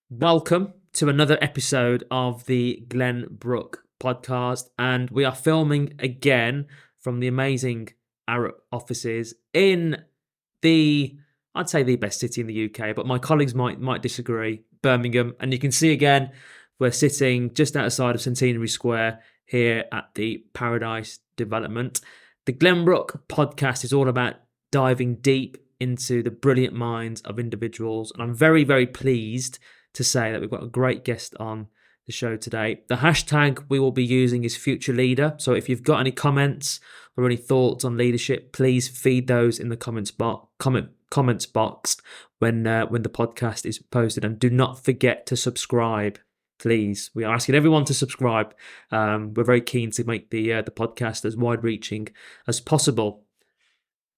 Welcome to another episode of the Glenbrook Podcast, and we are filming again from the amazing Arup offices in I'd say the best city in the UK, but my colleagues might disagree, Birmingham. And you can see again, we're sitting just outside of Centenary Square here at the Paradise Development. The Glenbrook Podcast is all about diving deep into the brilliant minds of individuals, and I'm very, very pleased to say that we've got a great guest on the show today. The hashtag we will be using is Future Leader. So if you've got any comments or any thoughts on leadership, please feed those in the comments box when the podcast is posted. And do not forget to subscribe, please. We are asking everyone to subscribe. We're very keen to make the podcast as wide-reaching as possible.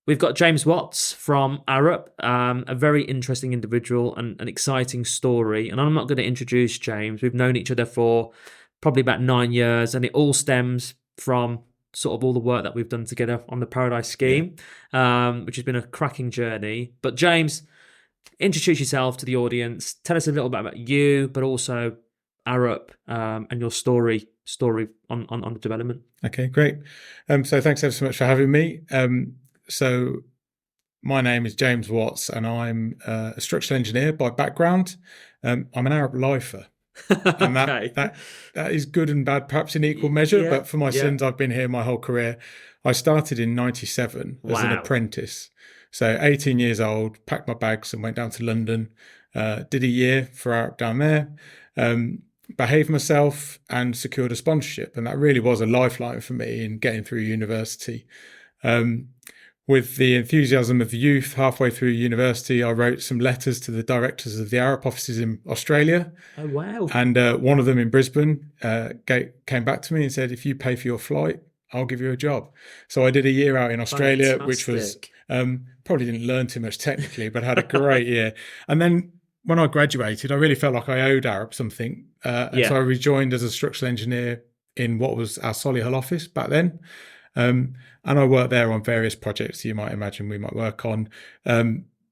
We've got James Watts from Arup, a very interesting individual and an exciting story. And I'm not going to introduce James. We've known each other for probably about 9 years, and it all stems from sort of all the work that we've done together on the Paradise scheme, which has been a cracking journey. But James, introduce yourself to the audience. Tell us a little bit about you, but also Arup and your story on the development. Okay, great. So thanks ever so much for having me. So my name is James Watts, and I'm a structural engineer by background. I'm an Arup lifer, and that is good and bad, perhaps in equal measure. But for my sins, I've been here my whole career. I started in '97 as an apprentice. So 18 years old, packed my bags and went down to London, did a year for Arup down there, behaved myself and secured a sponsorship. And that really was a lifeline for me in getting through university. With the enthusiasm of youth, halfway through university, I wrote some letters to the directors of the Arup offices in Australia. Oh, wow. And one of them in Brisbane came back to me and said, if you pay for your flight, I'll give you a job. So I did a year out in Australia, which was probably didn't learn too much technically, but had a great year. And then when I graduated, I really felt like I owed Arup something. And so I rejoined as a structural engineer in what was our Solihull office back then. And I worked there on various projects you might imagine we might work on,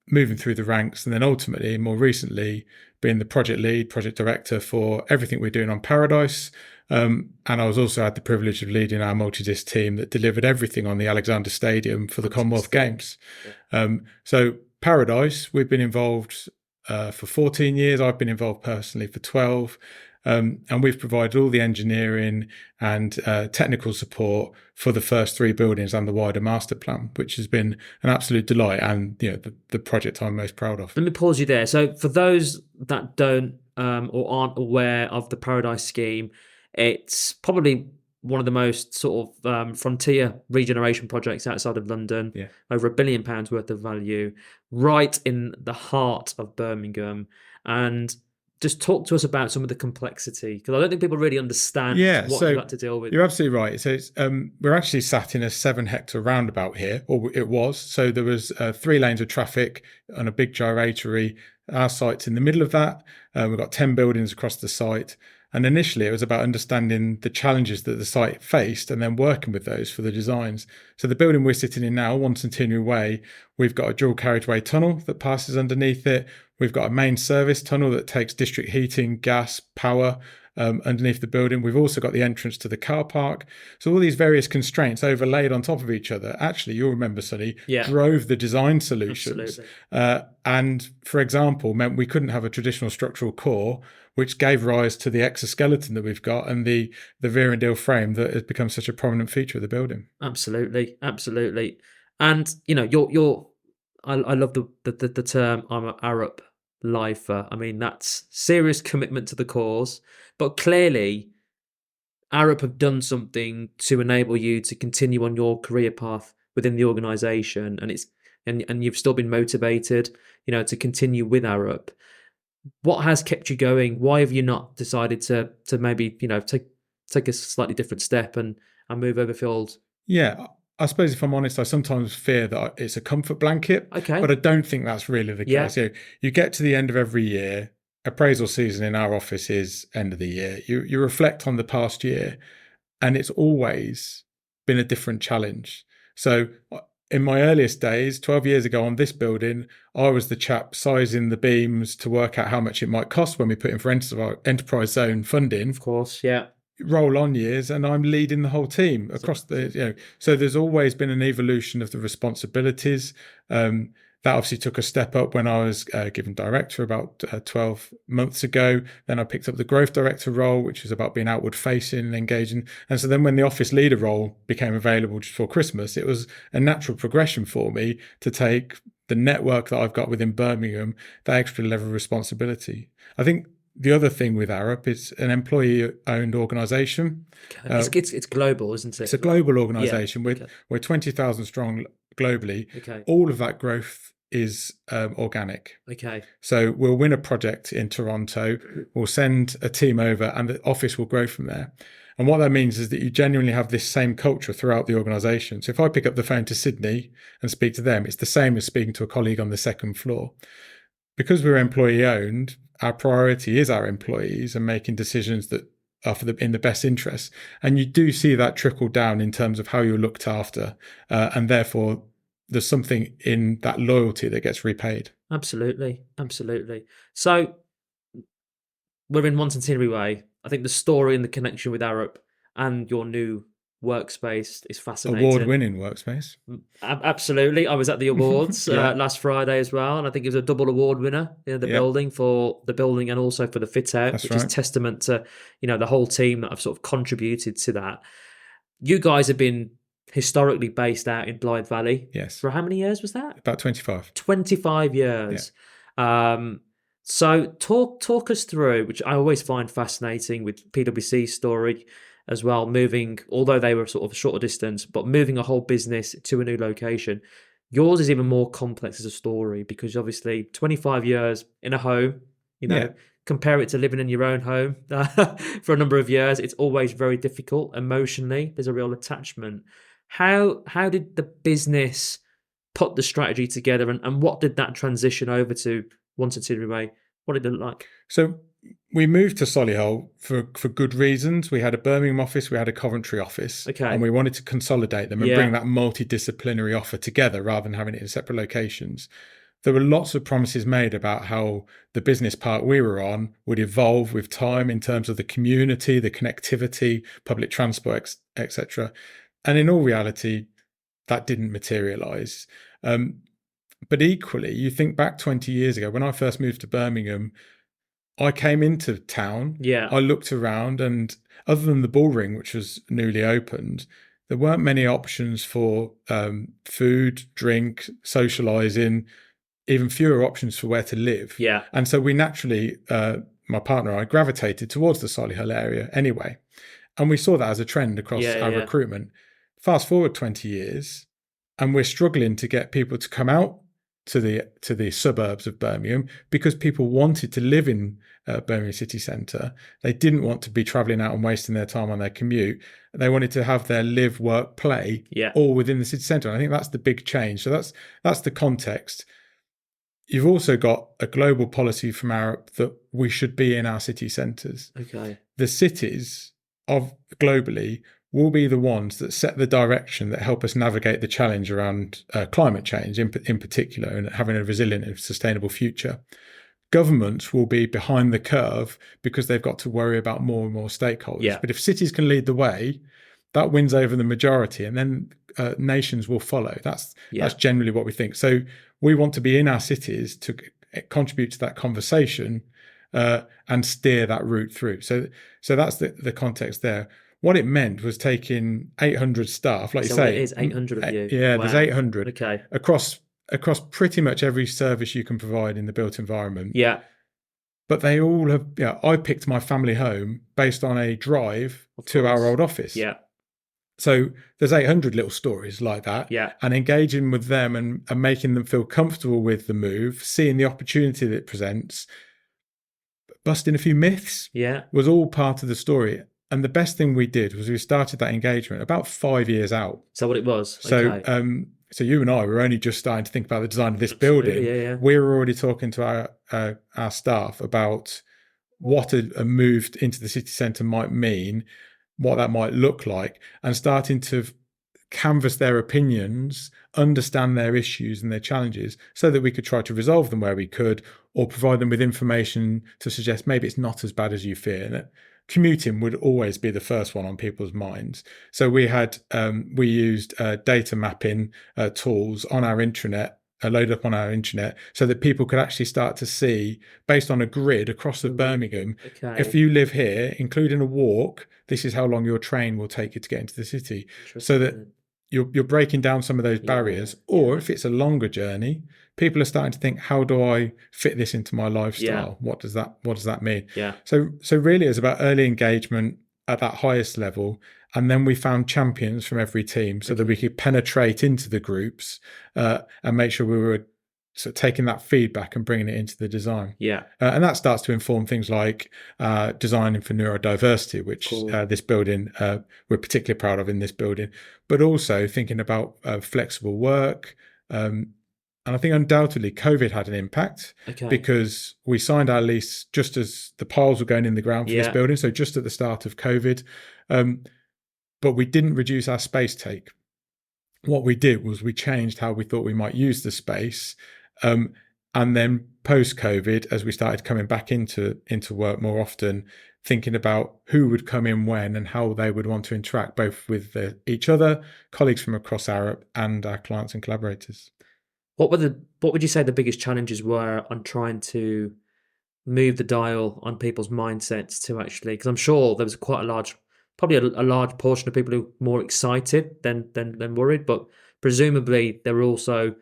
moving through the ranks, and then ultimately, more recently, being the project lead, project director for everything we're doing on Paradise. And I was also had the privilege of leading our multi-disc team that delivered everything on the Alexander Stadium for the Commonwealth Games. So Paradise, we've been involved for 14 years. I've been involved personally for 12. And we've provided all the engineering and technical support for the first 3 buildings and the wider master plan, which has been an absolute delight and the project I'm most proud of. Let me pause you there. So for those that don't or aren't aware of the Paradise scheme, it's probably one of the most sort of frontier regeneration projects outside of London. Over £1 billion worth of value, right in the heart of Birmingham. And just talk to us about some of the complexity, because I don't think people really understand what you've got to deal with. You're absolutely right. So we're actually sat in a 7-hectare roundabout here, or it was. So there was 3 lanes of traffic and a big gyratory. Our site's in the middle of that. We've got 10 buildings across the site. And initially, it was about understanding the challenges that the site faced and then working with those for the designs. So the building we're sitting in now, 1 Centenary Way, we've got a dual carriageway tunnel that passes underneath it. We've got a main service tunnel that takes district heating, gas, power underneath the building. We've also got the entrance to the car park. So all these various constraints overlaid on top of each other, actually, you'll remember, Sunny, drove the design solutions. And, for example, meant we couldn't have a traditional structural core, which gave rise to the exoskeleton that we've got and the veer and deal frame that has become such a prominent feature of the building. Absolutely. And, I love the term I'm an Arup lifer. I mean, that's serious commitment to the cause. But clearly, Arup have done something to enable you to continue on your career path within the organisation, and you've still been motivated, to continue with Arup. What has kept you going? Why have you not decided to maybe take a slightly different step and move over field? Yeah. I suppose if I'm honest, I sometimes fear that it's a comfort blanket, but I don't think that's really the case. You get to the end of every year, appraisal season in our office is end of the year. You reflect on the past year, and it's always been a different challenge. So in my earliest days, 12 years ago on this building, I was the chap sizing the beams to work out how much it might cost when we put in for enterprise zone funding. Of course, yeah. Roll on years, and I'm leading the whole team across the, so there's always been an evolution of the responsibilities. That obviously took a step up when I was given director about 12 months ago. Then I picked up the growth director role, which was about being outward facing and engaging. And so then when the office leader role became available just before Christmas, it was a natural progression for me to take the network that I've got within Birmingham, that extra level of responsibility. I think the other thing with Arup is an employee-owned organisation. Okay. It's global, isn't it? It's a global organisation. We're 20,000 strong globally. Okay. All of that growth is organic. Okay. So we'll win a project in Toronto, we'll send a team over, and the office will grow from there. And what that means is that you genuinely have this same culture throughout the organisation. So if I pick up the phone to Sydney and speak to them, it's the same as speaking to a colleague on the second floor. Because we're employee-owned, our priority is our employees and making decisions that are in the best interest. And you do see that trickle down in terms of how you're looked after. And therefore, there's something in that loyalty that gets repaid. Absolutely. Absolutely. So we're in one centenary way. I think the story and the connection with Arup and your new workspace is fascinating. Award-winning workspace. Absolutely. I was at the awards last Friday as well, and I think it was a double award winner in the building, for the building and also for the fit out, which is testament to the whole team that have sort of contributed to that. You guys have been historically based out in Blythe Valley. Yes. For how many years was that? About 25. 25 years. Yeah. So talk us through, which I always find fascinating with PwC's story as well, moving, although they were sort of a shorter distance, but moving a whole business to a new location. Yours is even more complex as a story, because obviously 25 years in a home, compare it to living in your own home for a number of years. It's always very difficult emotionally. There's a real attachment. How did the business put the strategy together, and what did that transition over to One Centenary Way? What did it look like? So we moved to Solihull for good reasons. We had a Birmingham office, we had a Coventry office, and we wanted to consolidate them and bring that multidisciplinary offer together rather than having it in separate locations. There were lots of promises made about how the business park we were on would evolve with time in terms of the community, the connectivity, public transport, etc. And in all reality, that didn't materialise. But equally, you think back 20 years ago, when I first moved to Birmingham, I came into town, I looked around, and other than the Bullring, which was newly opened, there weren't many options for food, drink, socialising, even fewer options for where to live. Yeah. And so we naturally, my partner and I, gravitated towards the Solihull area anyway. And we saw that as a trend across our recruitment. Fast forward 20 years, and we're struggling to get people to come out to the suburbs of Birmingham, because people wanted to live in Birmingham city centre. They didn't want to be travelling out and wasting their time on their commute. They wanted to have their live, work, play all within the city centre. And I think that's the big change. So that's the context. You've also got a global policy from Arup that we should be in our city centres. Okay. The cities of globally will be the ones that set the direction that help us navigate the challenge around climate change in particular, and having a resilient and sustainable future. Governments will be behind the curve because they've got to worry about more and more stakeholders. Yeah. But if cities can lead the way, that wins over the majority, and then nations will follow. That's generally what we think. So we want to be in our cities to contribute to that conversation and steer that route through. So that's the context there. What it meant was taking 800 staff, like you say. It is 800 of you. Yeah, wow. There's 800 okay. across pretty much every service you can provide in the built environment. Yeah. But they all have, I picked my family home based on a drive to our old office. Yeah. So there's 800 little stories like that. Yeah. And engaging with them and making them feel comfortable with the move, seeing the opportunity that it presents, busting a few myths was all part of the story. And the best thing we did was we started that engagement about 5 years out. So what it was? So, okay. So you and I were only just starting to think about the design of this building. Yeah. We were already talking to our staff about what a move into the city centre might mean, what that might look like, and starting to canvass their opinions, understand their issues and their challenges so that we could try to resolve them where we could, or provide them with information to suggest maybe it's not as bad as you fear. And commuting would always be the first one on people's minds. So we used data mapping tools on our intranet, loaded up on our intranet, so that people could actually start to see, based on a grid across the Birmingham, if you live here, including a walk, this is how long your train will take you to get into the city. So that you're breaking down some of those barriers. Or if it's a longer journey, people are starting to think, how do I fit this into my lifestyle? What does that mean? So really it's about early engagement at that highest level. And then we found champions from every team so that we could penetrate into the groups and make sure we were sort of taking that feedback and bringing it into the design. And that starts to inform things like designing for neurodiversity, which this building we're particularly proud of in this building, but also thinking about flexible work. And I think undoubtedly COVID had an impact because we signed our lease just as the piles were going in the ground for this building, so just at the start of COVID. But we didn't reduce our space take. What we did was we changed how we thought we might use the space. And then post-COVID, as we started coming back into work more often, thinking about who would come in when and how they would want to interact both with each other, colleagues from across Arup, and our clients and collaborators. What would you say the biggest challenges were on trying to move the dial on people's mindsets to actually, because I'm sure there was probably a large portion of people who were more excited than worried, but presumably there were also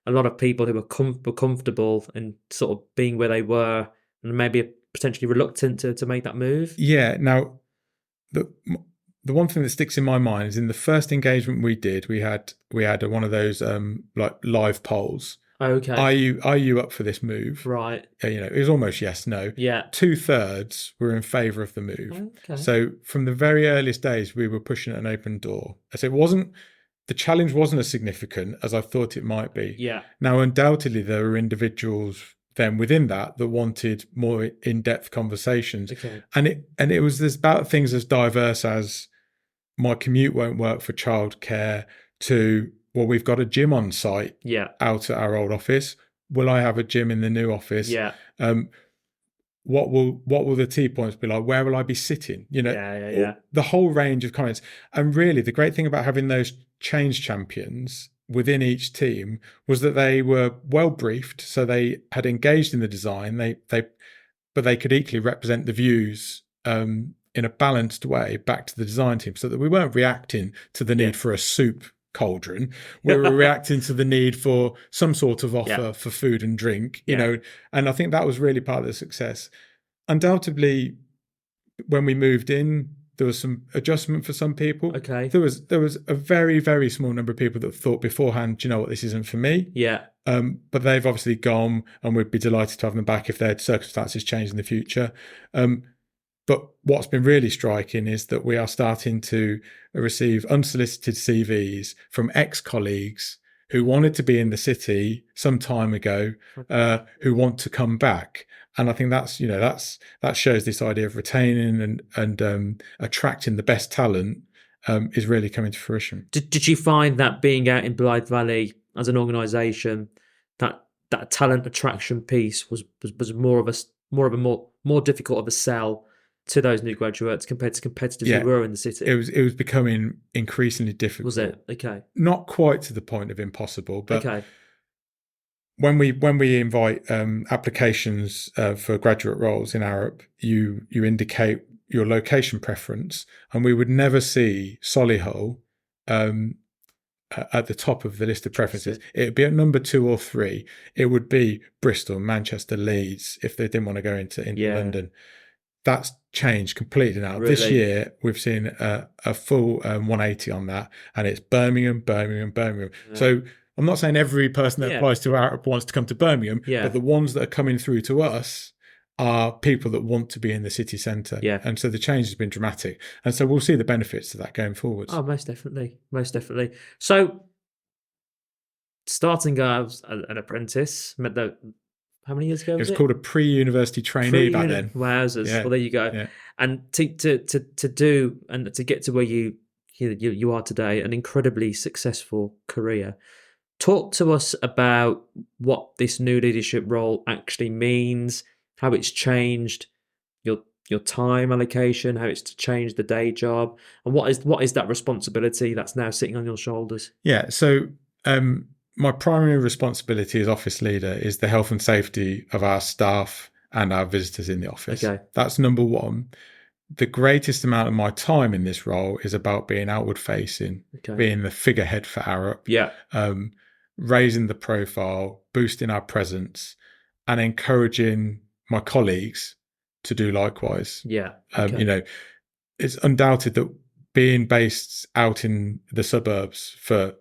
a lot of people who were comfortable and sort of being where they were and maybe potentially reluctant to make that move. Yeah. Now, the one thing that sticks in my mind is in the first engagement we did, we had one of those like live polls. Okay. Are you up for this move? Right. It was almost yes, no. Yeah. 2/3 were in favour of the move. Okay. So from the very earliest days, we were pushing an open door. So the challenge wasn't as significant as I thought it might be. Yeah. Now, undoubtedly, there were individuals then within that wanted more in-depth conversations. Okay. And it was about things as diverse as my commute won't work for childcare to, well, we've got a gym on site out at our old office. Will I have a gym in the new office? Yeah. What will the tea points be like? Where will I be sitting? Yeah. The whole range of comments. And really, the great thing about having those change champions within each team was that they were well briefed, so they had engaged in the design. But they could equally represent the views in a balanced way back to the design team, so that we weren't reacting to the need for a soup cauldron. We were reacting to the need for some sort of offer for food and drink, and I think that was really part of the success. Undoubtedly, when we moved in, there was some adjustment for some people. Okay. There was a very, very small number of people that thought beforehand, do you know what, this isn't for me. Yeah. But they've obviously gone, and we'd be delighted to have them back if their circumstances change in the future. But what's been really striking is that we are starting to receive unsolicited CVs from ex-colleagues who wanted to be in the city some time ago, who want to come back. And I think that shows this idea of retaining and attracting the best talent is really coming to fruition. Did you find that being out in Blythe Valley as an organisation, that talent attraction piece was more difficult of a sell to those new graduates compared to competitors who were in the city? It was becoming increasingly difficult. Was it? Okay. Not quite to the point of impossible, but okay. When we invite applications for graduate roles in Arup, you indicate your location preference, and we would never see Solihull at the top of the list of preferences. It would be at number 2 or 3. It would be Bristol, Manchester, Leeds if they didn't want to go into London. That's changed completely now. Really? This year, we've seen a full 180 on that, and it's Birmingham. Yeah. So I'm not saying every person that applies to Arup wants to come to Birmingham, but the ones that are coming through to us are people that want to be in the city centre. Yeah. And so the change has been dramatic. And so we'll see the benefits of that going forward. Oh, most definitely. Most definitely. So starting as an apprentice, how many years ago was it? It was called a pre-university trainee back then. Wowzers. Yeah. Well, there you go. Yeah. And to do and to get to where you you are today, an incredibly successful career. Talk to us about what this new leadership role actually means, how it's changed your time allocation, how it's changed the day job, and what is that responsibility that's now sitting on your shoulders? Yeah. So my primary responsibility as office leader is the health and safety of our staff and our visitors in the office. Okay. That's number one. The greatest amount of my time in this role is about being outward facing, being the figurehead for Arup, raising the profile, boosting our presence, and encouraging my colleagues to do likewise. It's undoubted that being based out in the suburbs for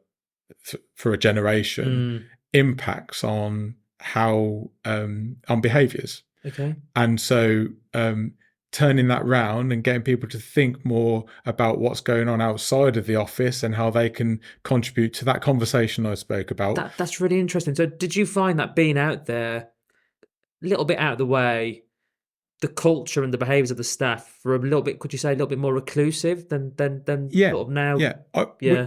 a generation impacts on how on behaviours. And so turning that round and getting people to think more about what's going on outside of the office and how they can contribute to that conversation I spoke about. That's really interesting. So did you find that being out there, a little bit out of the way, the culture and the behaviours of the staff were a little bit, could you say, a little bit more reclusive than sort of now?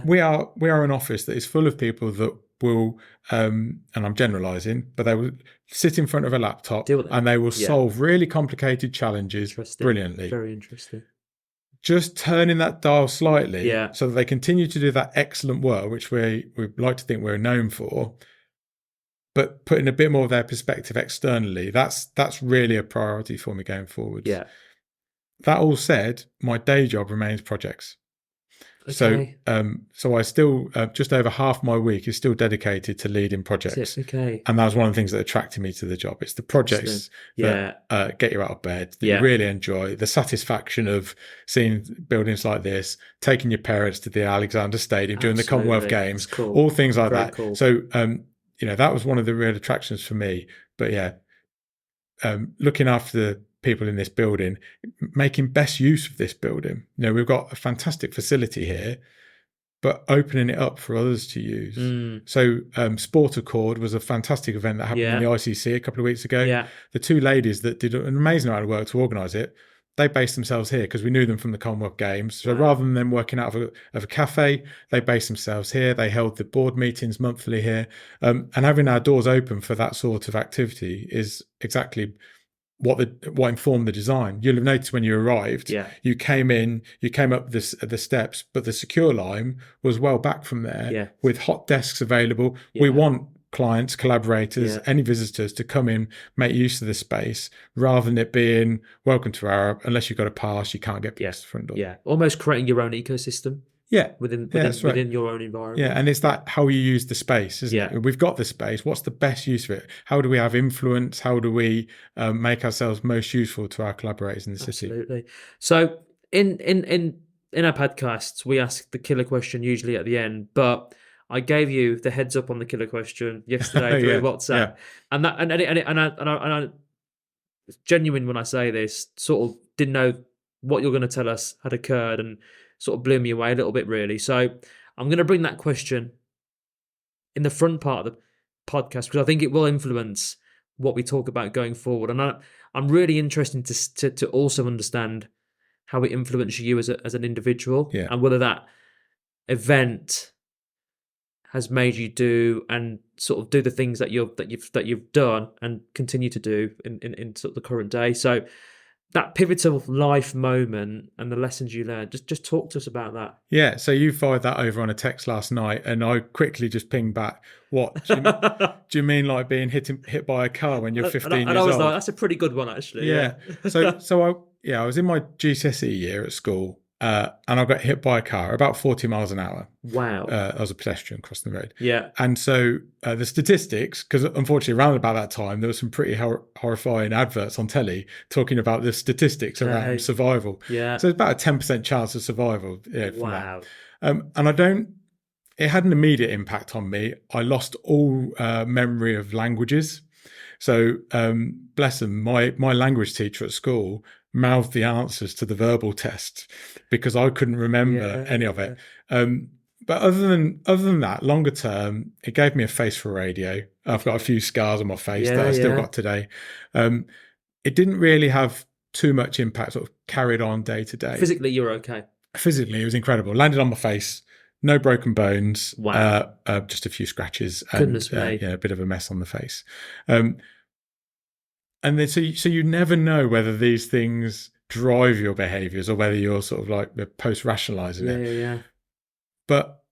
We are an office that is full of people that will, and I'm generalising, but they will sit in front of a laptop and they will solve really complicated challenges brilliantly. Very interesting. Just turning that dial slightly so that they continue to do that excellent work, which we like to think we're known for, but putting a bit more of their perspective externally, that's really a priority for me going forward. That all said, my day job remains projects. So I still, just over half my week is still dedicated to leading projects. And that was one of the things that attracted me to the job. It's the projects that get you out of bed, that you really enjoy, the satisfaction of seeing buildings like this, taking your parents to the Alexander Stadium, doing the Commonwealth Games, all things like that. Cool. So, that was one of the real attractions for me. But looking after the people in this building, making best use of this building. We've got a fantastic facility here, but opening it up for others to use. So Sport Accord was a fantastic event that happened in the ICC a couple of weeks ago. The two ladies that did an amazing amount of work to organise it, they based themselves here because we knew them from the Commonwealth Games. So rather than them working out of a cafe, they based themselves here. They held the board meetings monthly here. And having our doors open for that sort of activity is exactly what informed the design. You'll have noticed when you arrived, you came up the steps, but the secure line was well back from there with hot desks available. We want clients, collaborators, any visitors to come in, make use of the space, rather than it being welcome to Arup. Unless you've got a pass, you can't get past the front door. Almost creating your own ecosystem. Within your own environment. And it's that how you use the space, isn't it? We've got the space. What's the best use of it? How do we have influence? How do we make ourselves most useful to our collaborators in the city? Absolutely. So in our podcasts, we ask the killer question usually at the end, but I gave you the heads up on the killer question yesterday through WhatsApp, and I genuine when I say this, sort of didn't know what you're going to tell us had occurred, and sort of blew me away a little bit, really. So I'm going to bring that question in the front part of the podcast because I think it will influence what we talk about going forward, and I'm really interested to also understand how it influenced you as an individual, and whether that event has made you do and sort of do the things that you've done and continue to do in sort of the current day. So that pivotal life moment and the lessons you learned, just talk to us about that. Yeah, so you fired that over on a text last night, and I quickly just pinged back, what? Do you mean like being hit by a car when you're 15 years old? And I was like, that's a pretty good one, actually. Yeah. So I was in my GCSE year at school, and I got hit by a car about 40 miles an hour. Wow. I was a pedestrian crossing the road. Yeah. And so the statistics, because unfortunately around about that time, there were some pretty horrifying adverts on telly talking about the statistics around survival. Yeah. So it's about a 10% chance of survival. Wow. And it had an immediate impact on me. I lost all memory of languages. So bless them, my language teacher at school mouthed the answers to the verbal test because I couldn't remember any of it. But other than that, longer term, it gave me a face for radio. I've got a few scars on my face that I still got today. It didn't really have too much impact, sort of carried on day to day. Physically, you're okay. physically, it was incredible. Landed on my face, no broken bones. Wow. Just a few scratches Goodness and me. a bit of a mess on the face. And then so you never know whether these things drive your behaviours or whether you're sort of like post-rationalising it. Yeah. But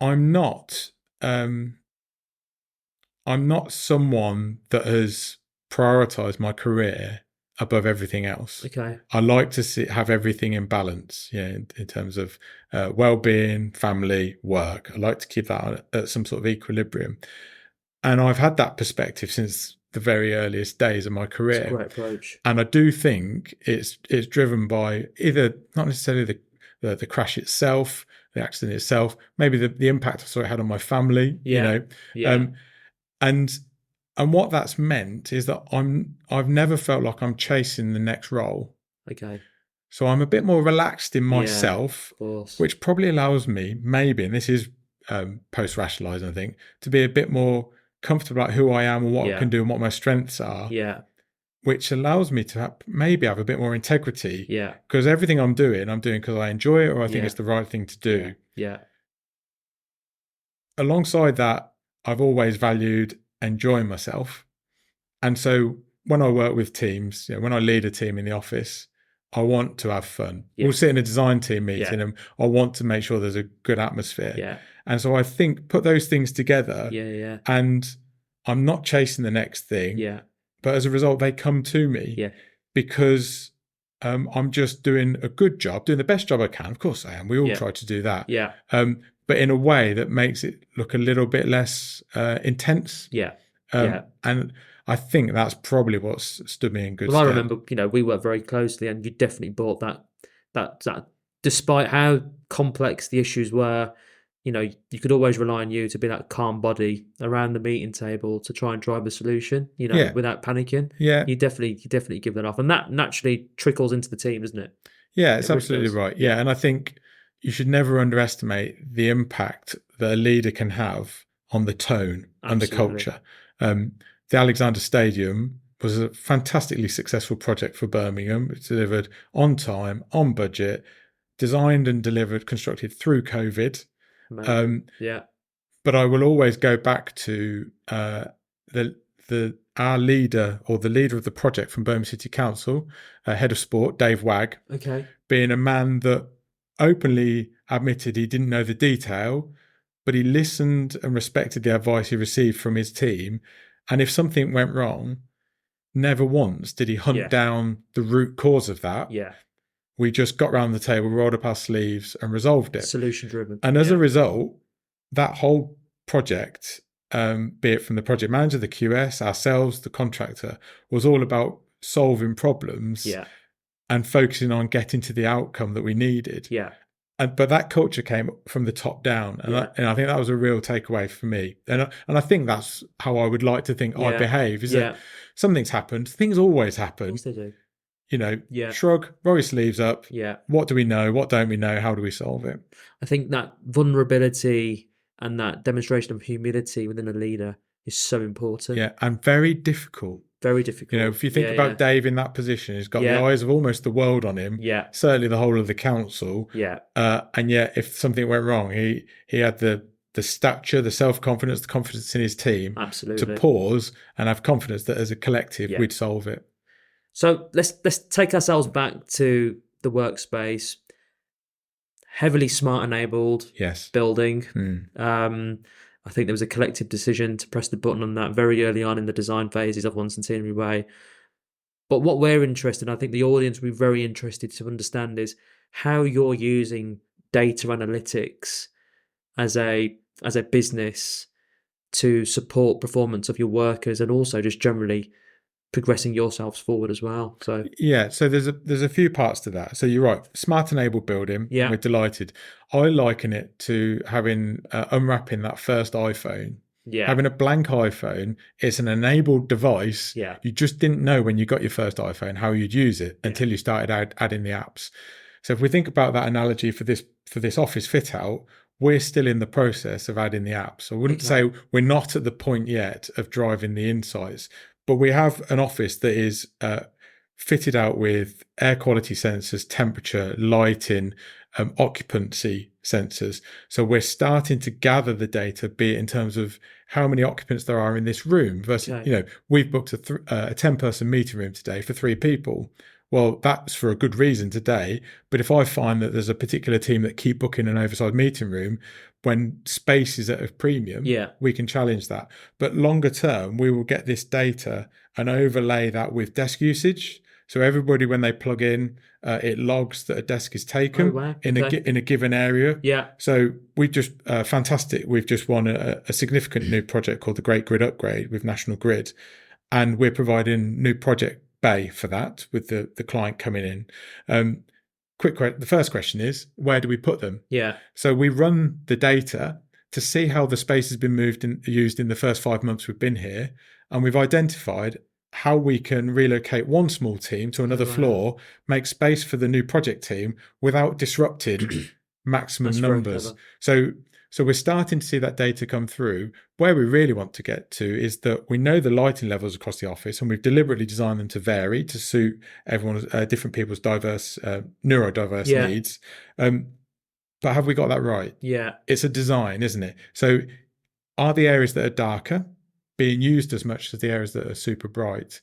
I'm not someone that has prioritised my career above everything else. Okay. I like to have everything in balance, in terms of well-being, family, work. I like to keep that at some sort of equilibrium. And I've had that perspective since the very earliest days of my career. It's a great approach. And I do think it's driven by either not necessarily the crash itself, the accident itself, maybe the impact I saw it had on my family. Yeah. And what that's meant is that I've never felt like I'm chasing the next role. Okay. So I'm a bit more relaxed in myself, of course. which probably allows me, maybe, and this is post-rationalising, I think, to be a bit more comfortable about who I am and what I can do and what my strengths are. Yeah. Which allows me to maybe have a bit more integrity. Yeah. Because everything I'm doing because I enjoy it or I think it's the right thing to do. Yeah. Alongside that, I've always valued enjoying myself. And so when I work with teams, when I lead a team in the office, I want to have fun. Yeah. We'll sit in a design team meeting and I want to make sure there's a good atmosphere. Yeah. And so I think put those things together. Yeah. And I'm not chasing the next thing. Yeah. But as a result, they come to me because I'm just doing a good job, doing the best job I can. Of course I am. We all try to do that. Yeah. But in a way that makes it look a little bit less intense. Yeah. And I think that's probably what's stood me in good stead. Well, I remember, we worked very closely, and you definitely brought that. Despite how complex the issues were, you could always rely on you to be that calm body around the meeting table to try and drive a solution, without panicking. Yeah. You definitely give that off. And that naturally trickles into the team, doesn't it? Yeah, it's absolutely right. Yeah. And I think you should never underestimate the impact that a leader can have on the tone and the culture. The Alexander Stadium was a fantastically successful project for Birmingham. It's delivered on time, on budget, designed and delivered, constructed through COVID. But I will always go back to our leader or the leader of the project from Birmingham City Council, head of sport, Dave Wagg, being a man that openly admitted he didn't know the detail, but he listened and respected the advice he received from his team. And if something went wrong, never once did he hunt down the root cause of that. Yeah. We just got round the table, rolled up our sleeves and resolved it. Solution driven. And as a result, that whole project, be it from the project manager, the QS, ourselves, the contractor, was all about solving problems and focusing on getting to the outcome that we needed. Yeah. But that culture came from the top down. And I think that was a real takeaway for me. And I think that's how I would like to think I behave, is that something's happened. Things always happen. Of course they do. Shrug, roll your sleeves up. Yeah. What do we know? What don't we know? How do we solve it? I think that vulnerability and that demonstration of humility within a leader is so important. Yeah, and very difficult. Very difficult. If you think about Dave in that position, he's got the eyes of almost the world on him. Yeah. Certainly the whole of the council. Yeah. And yet, if something went wrong, he had the stature, the self-confidence, the confidence in his team. Absolutely. To pause and have confidence that as a collective, we'd solve it. So let's take ourselves back to the workspace. Heavily smart enabled building. I think there was a collective decision to press the button on that very early on in the design phases of One Centenary Way. But what we're interested in, I think the audience will be very interested to understand, is how you're using data analytics as a business to support performance of your workers and also just generally progressing yourselves forward as well. So there's a few parts to that. So you're right, smart enabled building. We're delighted. I liken it to having unwrapping that first iPhone. Having a blank iPhone, it's an enabled device. You just didn't know when you got your first iPhone how you'd use it until you started adding the apps. So if we think about that analogy for this office fit out, we're still in the process of adding the apps. I wouldn't say we're not at the point yet of driving the insights. But we have an office that is fitted out with air quality sensors, temperature, lighting, occupancy sensors. So we're starting to gather the data, be it in terms of how many occupants there are in this room versus, we've booked a 10-person meeting room today for 3 people. Well, that's for a good reason today. But if I find that there's a particular team that keep booking an oversized meeting room when space is at a premium, we can challenge that. But longer term, we will get this data and overlay that with desk usage. So everybody, when they plug in, it logs that a desk is taken in a given area. Yeah. So we've just fantastic. We've just won a significant new project called the Great Grid Upgrade with National Grid, and we're providing new project bay for that with the client coming in. The first question is, where do we put them? Yeah. So we run the data to see how the space has been used in the first 5 months we've been here, and we've identified how we can relocate one small team to another floor, make space for the new project team without disrupting maximum numbers. So we're starting to see that data come through. Where we really want to get to is that we know the lighting levels across the office, and we've deliberately designed them to vary to suit everyone's different people's diverse neurodiverse needs. But have we got that right? Yeah. It's a design, isn't it? So are the areas that are darker being used as much as the areas that are super bright?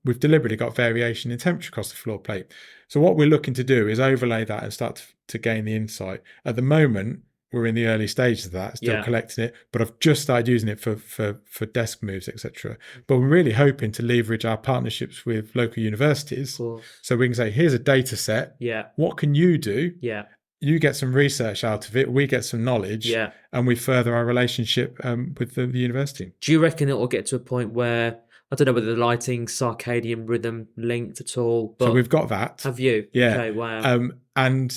We've deliberately got variation in temperature across the floor plate. So what we're looking to do is overlay that and start to gain the insight. At the moment, we're in the early stages of that, still collecting it, but I've just started using it for desk moves, etc. But we're really hoping to leverage our partnerships with local universities, so we can say, here's a data set. Yeah. What can you do? Yeah. You get some research out of it, we get some knowledge, and we further our relationship with the university. Do you reckon it will get to a point where, I don't know whether the lighting, circadian rhythm linked at all? But so we've got that. Have you? Yeah. Okay, wow. And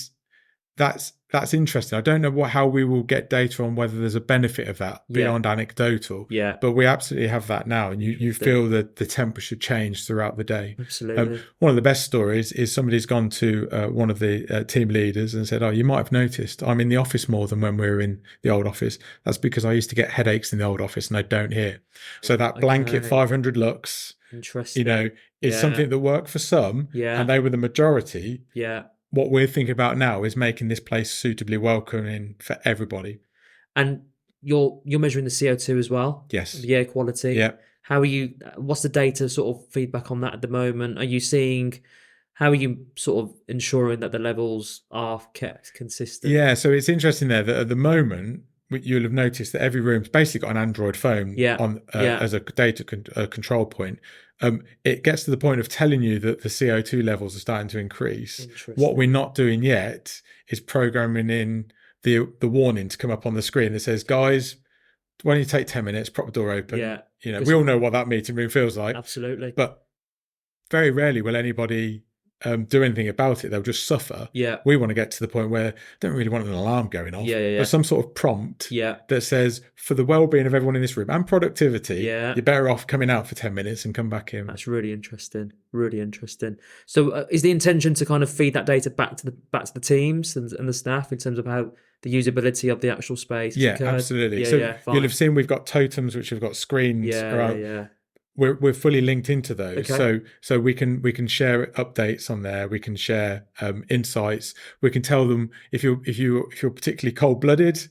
that's interesting. I don't know how we will get data on whether there's a benefit of that beyond anecdotal. Yeah. But we absolutely have that now, and you feel that the temperature change throughout the day. Absolutely. One of the best stories is somebody's gone to one of the team leaders and said, "Oh, you might have noticed I'm in the office more than when we were in the old office. That's because I used to get headaches in the old office and I don't here." So that blanket 500 lux, interesting, is something that worked for some, and they were the majority. Yeah. What we're thinking about now is making this place suitably welcoming for everybody. And you're measuring the CO2 as well? Yes. The air quality? Yeah. How are you, what's the data sort of feedback on that at the moment? Are you seeing, how are you sort of ensuring that the levels are kept consistent? Yeah, so it's interesting there that at the moment, you'll have noticed that every room's basically got an Android phone as a data control point. It gets to the point of telling you that the CO2 levels are starting to increase. What we're not doing yet is programming in the warning to come up on the screen that says, guys, why don't you take 10 minutes, prop the door open? Yeah. We all know what that meeting room feels like. Absolutely. But very rarely will anybody do anything about it. They'll just suffer. Yeah. We want to get to the point where don't really want an alarm going off. But some sort of prompt that says, for the well-being of everyone in this room and productivity, you're better off coming out for 10 minutes and come back in. That's really interesting. Really interesting. So is the intention to kind of feed that data back to the teams and the staff in terms of how the usability of the actual space? Yeah, absolutely. You'll have seen we've got totems which have got screens around. We're fully linked into those, so we can share updates on there. We can share insights. We can tell them if you're particularly cold-blooded,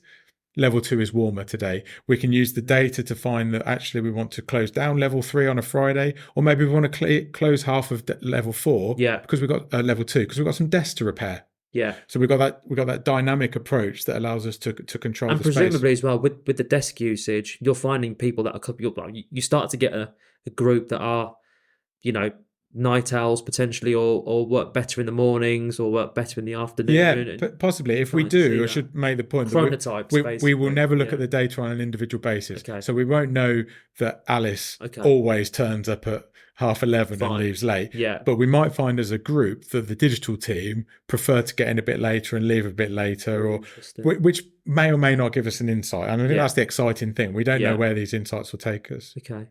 level 2 is warmer today. We can use the data to find that actually we want to close down level 3 on a Friday, or maybe we want to close half of level 4 because we've got level 2 because we've got some desks to repair. Yeah. So we've got that dynamic approach that allows us to control the space. And presumably as well with the desk usage, you're finding people that are you start to get a group that are, night owls potentially, or work better in the mornings or work better in the afternoon. Yeah, possibly. If we do, I should make the point that we will never look at the data on an individual basis. Okay. So we won't know that Alice always turns up at 11:30 and leaves late. Yeah. But we might find as a group that the digital team prefer to get in a bit later and leave a bit later, or which may or may not give us an insight. And I think that's the exciting thing. We don't know where these insights will take us. Okay.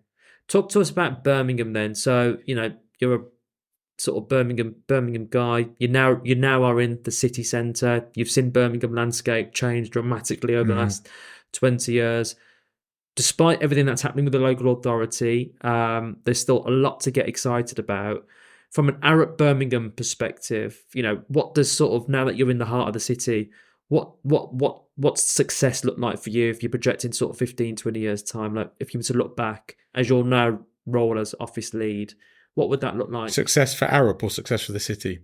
Talk to us about Birmingham then. So, you're a sort of Birmingham guy. You now are in the city centre. You've seen Birmingham landscape change dramatically over the last 20 years. Despite everything that's happening with the local authority, there's still a lot to get excited about. from an Arup Birmingham perspective, what does sort of, now that you're in the heart of the city, what's success look like for you if you're projecting sort of 15, 20 years time? Like if you were to look back as your now role as office lead, what would that look like? Success for Arup or success for the city?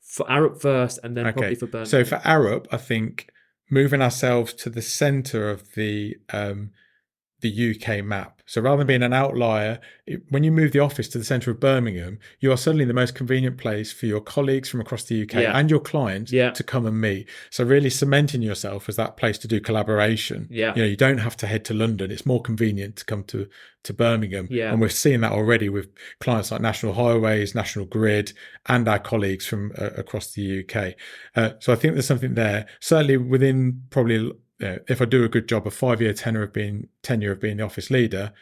For Arup first, and then probably for Birmingham. So for Arup, I think moving ourselves to the centre of the UK map. So rather than being an outlier, when you move the office to the centre of Birmingham, you are suddenly the most convenient place for your colleagues from across the UK and your clients to come and meet. So really cementing yourself as that place to do collaboration. You don't have to head to London. It's more convenient to come to Birmingham. And we're seeing that already with clients like National Highways, National Grid, and our colleagues from across the UK. So I think there's something there. Certainly within probably, if I do a good job, a 5-year tenure of being the office leader,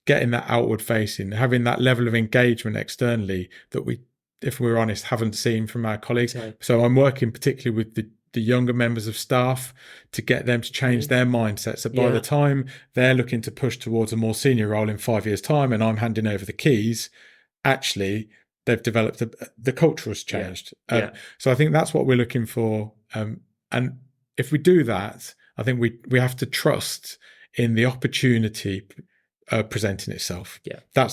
getting that outward facing, having that level of engagement externally that we, if we're honest, haven't seen from our colleagues. Okay. So I'm working particularly with the younger members of staff to get them to change their mindset. So by the time they're looking to push towards a more senior role in 5 years' time and I'm handing over the keys, actually they've developed, the culture has changed. So I think that's what we're looking for. And if we do that, I think we have to trust in the opportunity presenting itself. I'm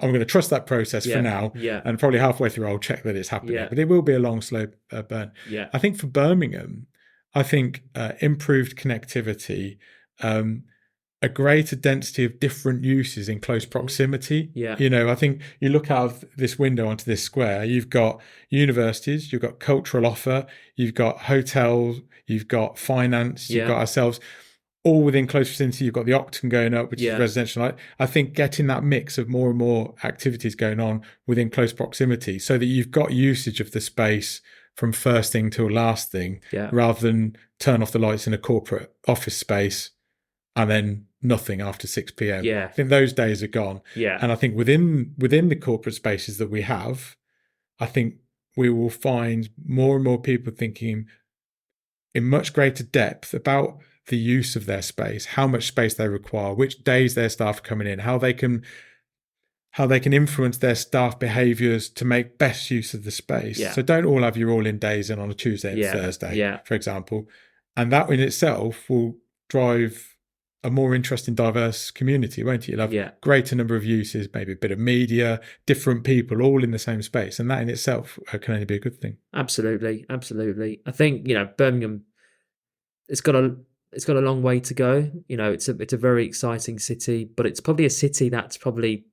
going to trust that process for now. And probably halfway through, I'll check that it's happening. But it will be a long, slow burn. I think for Birmingham, improved connectivity, a greater density of different uses in close proximity. I think you look out of this window onto this square, you've got universities, you've got cultural offer, you've got hotels, you've got finance, you've got ourselves, all within close vicinity. You've got the Octon going up, which is residential. I think getting that mix of more and more activities going on within close proximity so that you've got usage of the space from first thing till last thing, rather than turn off the lights in a corporate office space and then nothing after 6 p.m. I think those days are gone. And I think within the corporate spaces that we have, I think we will find more and more people thinking in much greater depth about the use of their space, how much space they require, which days their staff are coming in, how they can influence their staff behaviours to make best use of the space. So don't all have your all-in days in on a Tuesday and Thursday, for example. And that in itself will drive a more interesting, diverse community, won't it? You'll have greater number of uses, maybe a bit of media, different people, all in the same space, and that in itself can only be a good thing. Absolutely. I think Birmingham, it's got a long way to go. It's a very exciting city, but it's probably a city that's probably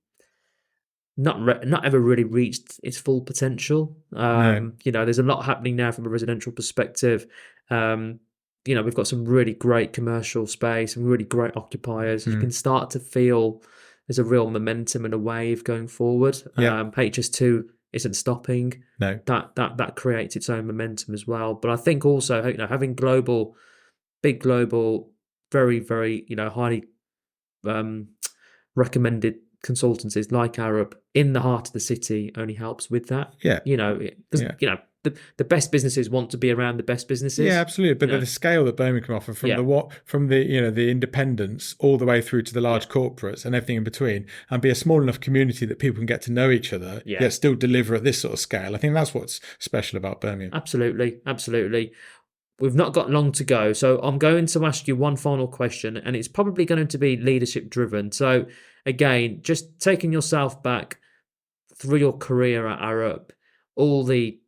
not ever really reached its full potential. There's a lot happening now from a residential perspective. We've got some really great commercial space and really great occupiers. You can start to feel there's a real momentum and a wave going forward. HS2 isn't stopping. No, that creates its own momentum as well. But I think also, having big global, very, very, highly recommended consultancies like Arup in the heart of the city only helps with that. The best businesses want to be around the best businesses. Yeah, absolutely. But the scale that Birmingham can offer, from the independents all the way through to the large corporates and everything in between, and be a small enough community that people can get to know each other, yet still deliver at this sort of scale. I think that's what's special about Birmingham. Absolutely. We've not got long to go, so I'm going to ask you one final question, and it's probably going to be leadership driven. So again, just taking yourself back through your career at Arup, all the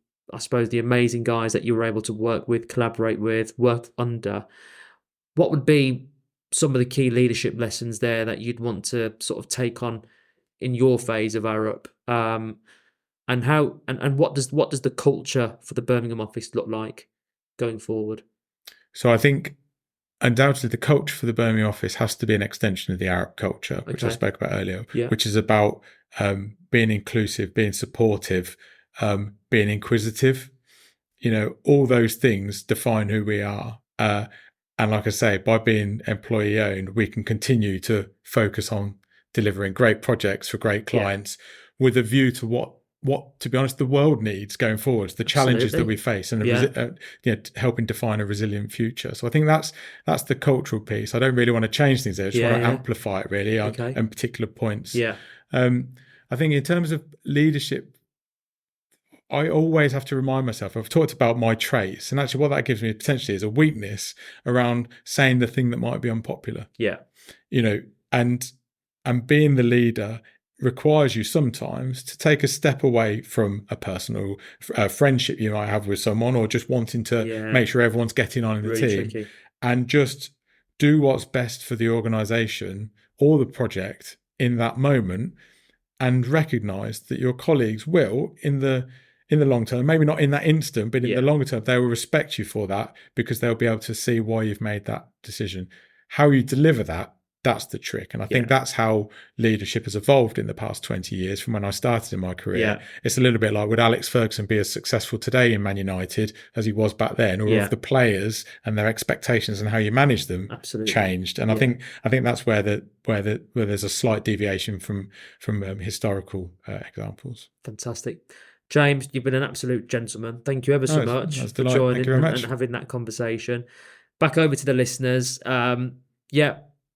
amazing guys that you were able to work with, collaborate with, work under, what would be some of the key leadership lessons there that you'd want to sort of take on in your phase of Arup? And what does the culture for the Birmingham office look like going forward? So I think undoubtedly the culture for the Birmingham office has to be an extension of the Arup culture, which I spoke about earlier, which is about being inclusive, being supportive, being inquisitive. All those things define who we are. And like I say, by being employee owned, we can continue to focus on delivering great projects for great clients with a view to what, to be honest, the world needs going forward, the challenges that we face, and helping define a resilient future. So I think that's the cultural piece. I don't really want to change things there. I just want to amplify it really on particular points. I think in terms of leadership I always have to remind myself, I've talked about my traits, and actually what that gives me potentially is a weakness around saying the thing that might be unpopular. Yeah. And being the leader requires you sometimes to take a step away from a personal friendship you might have with someone, or just wanting to make sure everyone's getting on in the team, tricky. And just do what's best for the organization or the project in that moment, and recognize that your colleagues will, in the long term, maybe not in that instant, but in the longer term, they will respect you for that, because they'll be able to see why you've made that decision. How you deliver that, that's the trick. And I think that's how leadership has evolved in the past 20 years from when I started in my career. It's a little bit like, would Alex Ferguson be as successful today in Man United as he was back then? Or have the players and their expectations and how you manage them changed? And I think that's where there's a slight deviation from historical examples. Fantastic. James, you've been an absolute gentleman. Thank you ever so much for joining and having that conversation. Back over to the listeners.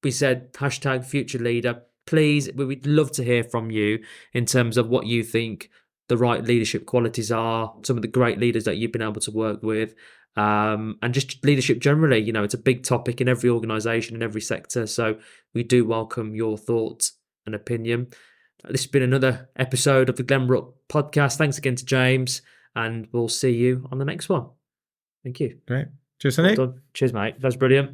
We said #future leader. Please, we would love to hear from you in terms of what you think the right leadership qualities are, some of the great leaders that you've been able to work with, and just leadership generally. It's a big topic in every organisation, in every sector. So we do welcome your thoughts and opinion. This has been another episode of the Glenbrook Podcast. Thanks again to James, and we'll see you on the next one. Thank you. Great. Cheers, Sunny. Well done. Cheers, mate. That's brilliant.